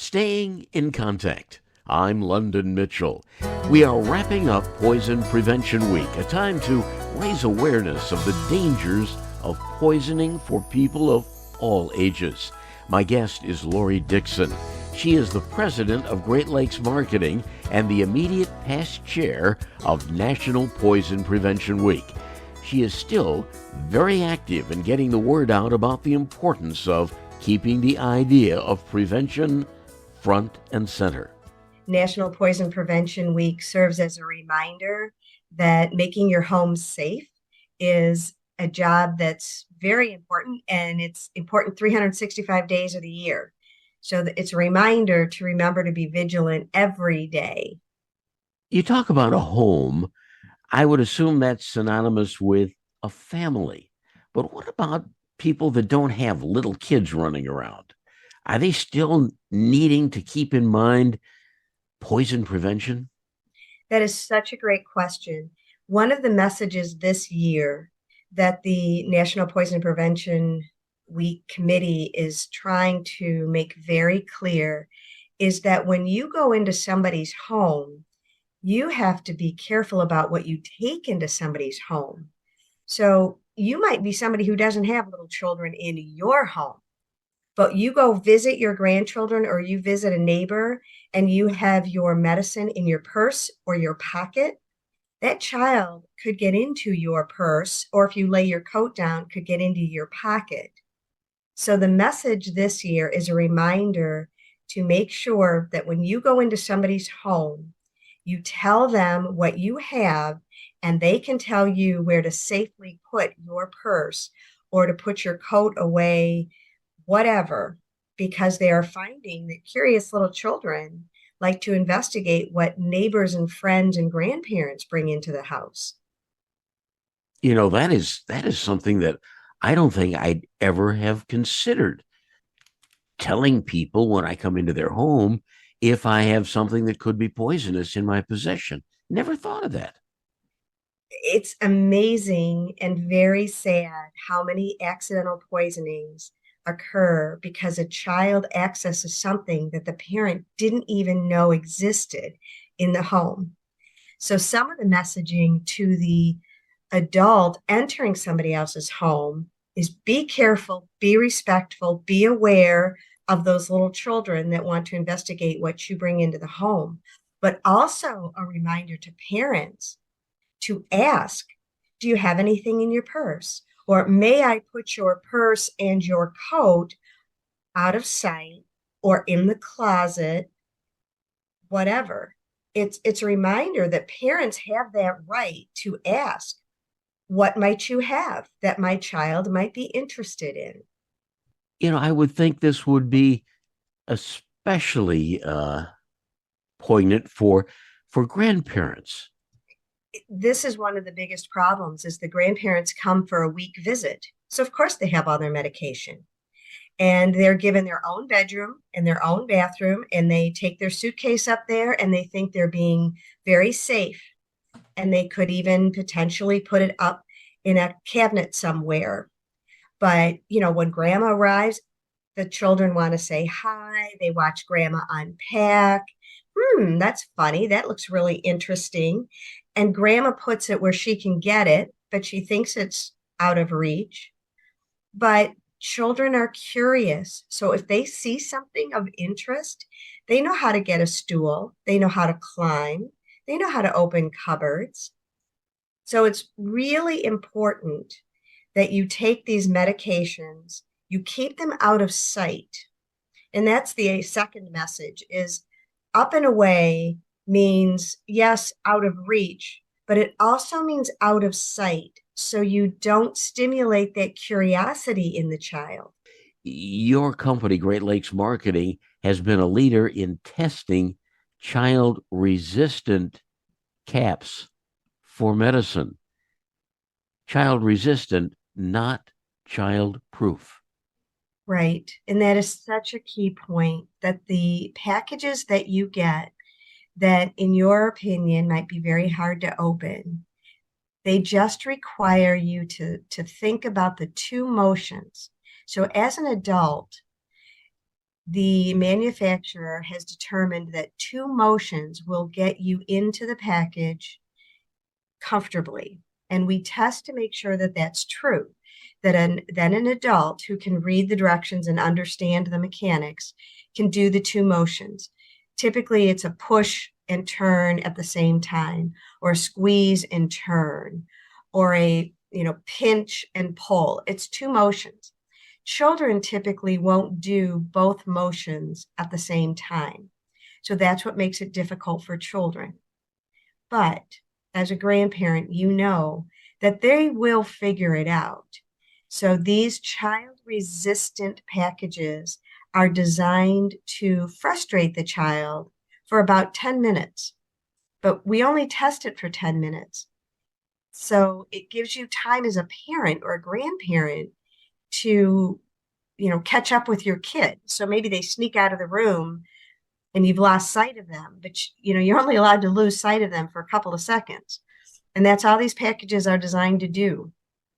Staying in contact. I'm London Mitchell. We are wrapping up Poison Prevention Week, a time to raise awareness of the dangers of poisoning for people of all ages. My guest is Lori Dixon. She is the president of Great Lakes Marketing and the immediate past chair of National Poison Prevention Week. She is still very active in getting the word out about the importance of keeping the idea of prevention front and center. National Poison Prevention Week serves as a reminder that making your home safe is a job that's very important, and it's important 365 days of the year. So it's a reminder to remember to be vigilant every day. You talk about a home. I would assume that's synonymous with a family. But what about people that don't have little kids running around? Are they still needing to keep in mind poison prevention? That is such a great question. One of the messages this year that the National Poison Prevention Week Committee is trying to make very clear is that when you go into somebody's home, you have to be careful about what you take into somebody's home. So you might be somebody who doesn't have little children in your home, but you go visit your grandchildren or you visit a neighbor and you have your medicine in your purse or your pocket. That child could get into your purse, or if you lay your coat down, could get into your pocket. So the message this year is a reminder to make sure that when you go into somebody's home, you tell them what you have, and they can tell you where to safely put your purse or to put your coat away, whatever, because they are finding that curious little children like to investigate what neighbors and friends and grandparents bring into the house. That is something that I don't think I'd ever have considered, telling people when I come into their home if I have something that could be poisonous in my possession. Never thought of that. It's amazing and very sad how many accidental poisonings occur because a child accesses something that the parent didn't even know existed in the home. So some of the messaging to the adult entering somebody else's home is be careful, be respectful, be aware of those little children that want to investigate what you bring into the home, but also a reminder to parents to ask, do you have anything in your purse? Or may I put your purse and your coat out of sight or in the closet, whatever. It's a reminder that parents have that right to ask, what might you have that my child might be interested in? I would think this would be especially poignant for grandparents. This is one of the biggest problems is the grandparents come for a week visit. So of course they have all their medication. And they're given their own bedroom and their own bathroom, and they take their suitcase up there and they think they're being very safe. And they could even potentially put it up in a cabinet somewhere. But, when grandma arrives, the children want to say hi. They watch grandma unpack. That's funny. That looks really interesting. And grandma puts it where she can get it, but she thinks it's out of reach. But children are curious. So if they see something of interest, they know how to get a stool. They know how to climb. They know how to open cupboards. So it's really important that you take these medications, you keep them out of sight. And that's the second message is up and away means, yes, out of reach, but it also means out of sight. So you don't stimulate that curiosity in the child. Your company, Great Lakes Marketing, has been a leader in testing child resistant caps for medicine. Child resistant, not child proof. Right. And that is such a key point that the packages that you get that, in your opinion, might be very hard to open, they just require you to think about the two motions. So as an adult, The manufacturer has determined that two motions will get you into the package comfortably. And we test to make sure that that's true, that an adult who can read the directions and understand the mechanics can do the two motions. Typically, it's a push and turn at the same time, or squeeze and turn, or a pinch and pull. It's two motions. Children typically won't do both motions at the same time. So that's what makes it difficult for children. But as a grandparent, you know that they will figure it out. So these child resistant packages are designed to frustrate the child for about 10 minutes, but we only test it for 10 minutes. So it gives you time as a parent or a grandparent to, catch up with your kid. So maybe they sneak out of the room and you've lost sight of them, but you're only allowed to lose sight of them for a couple of seconds. And that's all these packages are designed to do,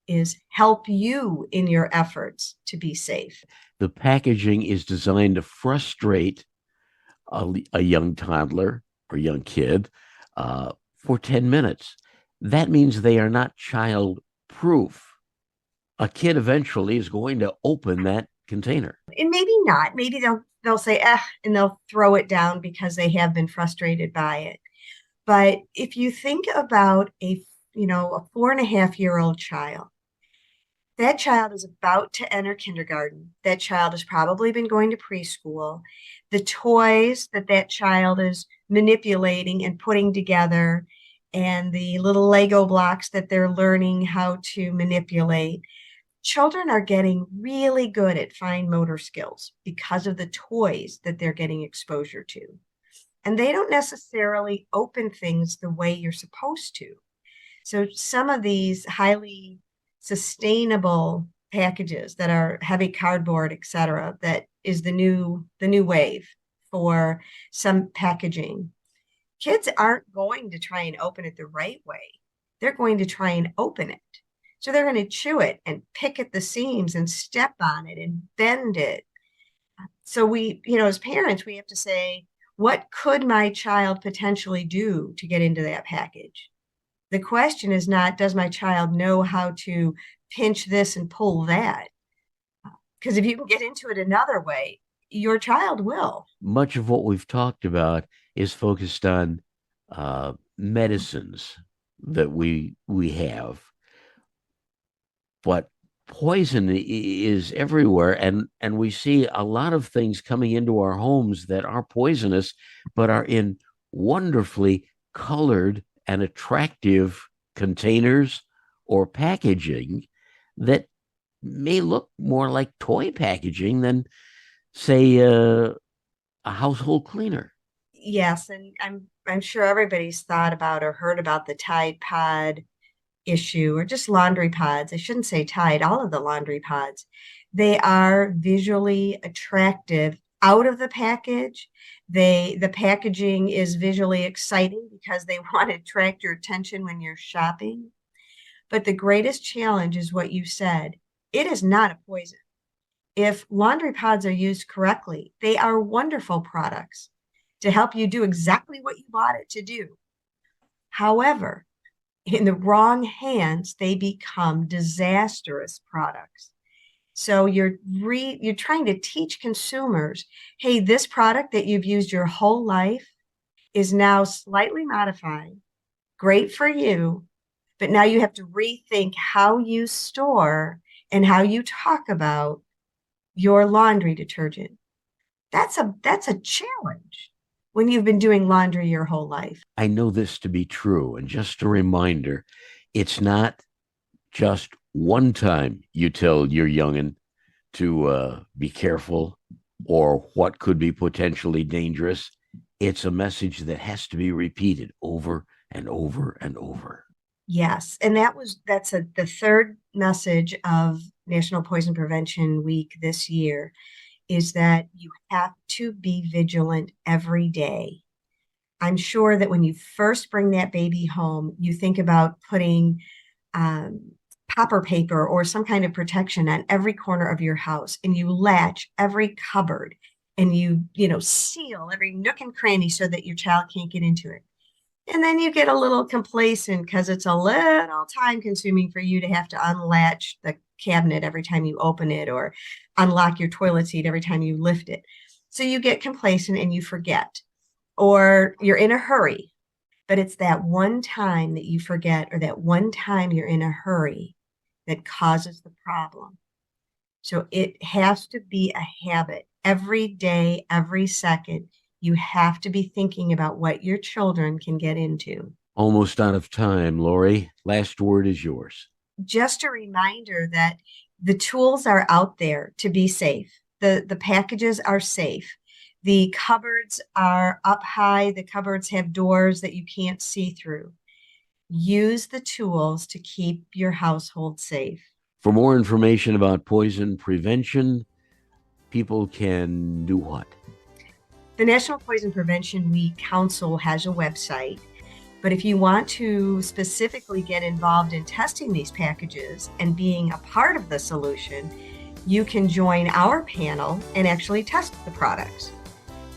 is help you in your efforts to be safe. The packaging is designed to frustrate a young toddler or young kid for 10 minutes. That means they are not child proof. A kid eventually is going to open that container. And maybe not. Maybe they'll say and they'll throw it down because they have been frustrated by it. But if you think about a 4.5-year-old child, that child is about to enter kindergarten. That child has probably been going to preschool. The toys that child is manipulating and putting together, and the little Lego blocks that they're learning how to manipulate. Children are getting really good at fine motor skills because of the toys that they're getting exposure to. And they don't necessarily open things the way you're supposed to. So some of these highly sustainable packages that are heavy cardboard, et cetera, that is the new wave for some packaging. Kids aren't going to try and open it the right way. They're going to try and open it. So they're going to chew it and pick at the seams and step on it and bend it. So we, as parents, we have to say, what could my child potentially do to get into that package? The question is not, does my child know how to pinch this and pull that? Because if you can get into it another way, your child will. Much of what we've talked about is focused on medicines that we have, but poison is everywhere, and we see a lot of things coming into our homes that are poisonous, but are in wonderfully colored and attractive containers or packaging that may look more like toy packaging than, say, a household cleaner. Yes, and I'm sure everybody's thought about or heard about the Tide Pod issue, or just laundry pods. I shouldn't say Tide, all of the laundry pods. They are visually attractive out of the package. The packaging is visually exciting because they want to attract your attention when you're shopping. But the greatest challenge is what you said. It is not a poison. If laundry pods are used correctly, they are wonderful products to help you do exactly what you bought it to do. However, in the wrong hands, they become disastrous products. So you're trying to teach consumers, hey, this product that you've used your whole life is now slightly modified, great for you, but now you have to rethink how you store and how you talk about your laundry detergent. That's a challenge when you've been doing laundry your whole life. I know this to be true. And just a reminder, it's not just one time you tell your youngin' to be careful or what could be potentially dangerous. It's a message that has to be repeated over and over and over. Yes, and that's the third message of National Poison Prevention Week this year, is that you have to be vigilant every day. I'm sure that when you first bring that baby home, you think about putting popper paper or some kind of protection on every corner of your house, and you latch every cupboard, and you seal every nook and cranny so that your child can't get into it. And then you get a little complacent because it's a little time consuming for you to have to unlatch the cabinet every time you open it or unlock your toilet seat every time you lift it. So you get complacent and you forget, or you're in a hurry. But it's that one time that you forget, or that one time you're in a hurry, that causes the problem. So it has to be a habit. Every day, every second, you have to be thinking about what your children can get into. Almost out of time, Lori. Last word is yours. Just a reminder that the tools are out there to be safe. The packages are safe. The cupboards are up high. The cupboards have doors that you can't see through. Use the tools to keep your household safe. For more information about poison prevention, people can do what? The National Poison Prevention Week Council has a website, but if you want to specifically get involved in testing these packages and being a part of the solution, you can join our panel and actually test the products.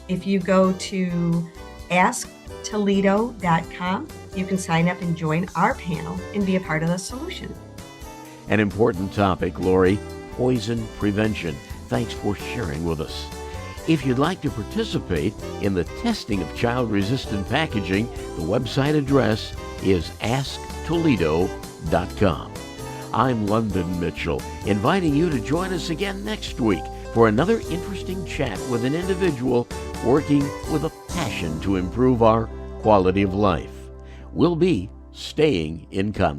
If you go to asktoledo.com, you can sign up and join our panel and be a part of the solution. An important topic, Lori, poison prevention. Thanks for sharing with us. If you'd like to participate in the testing of child-resistant packaging, the website address is asktoledo.com. I'm London Mitchell, inviting you to join us again next week for another interesting chat with an individual working with a passion to improve our quality of life. We'll be staying in contact.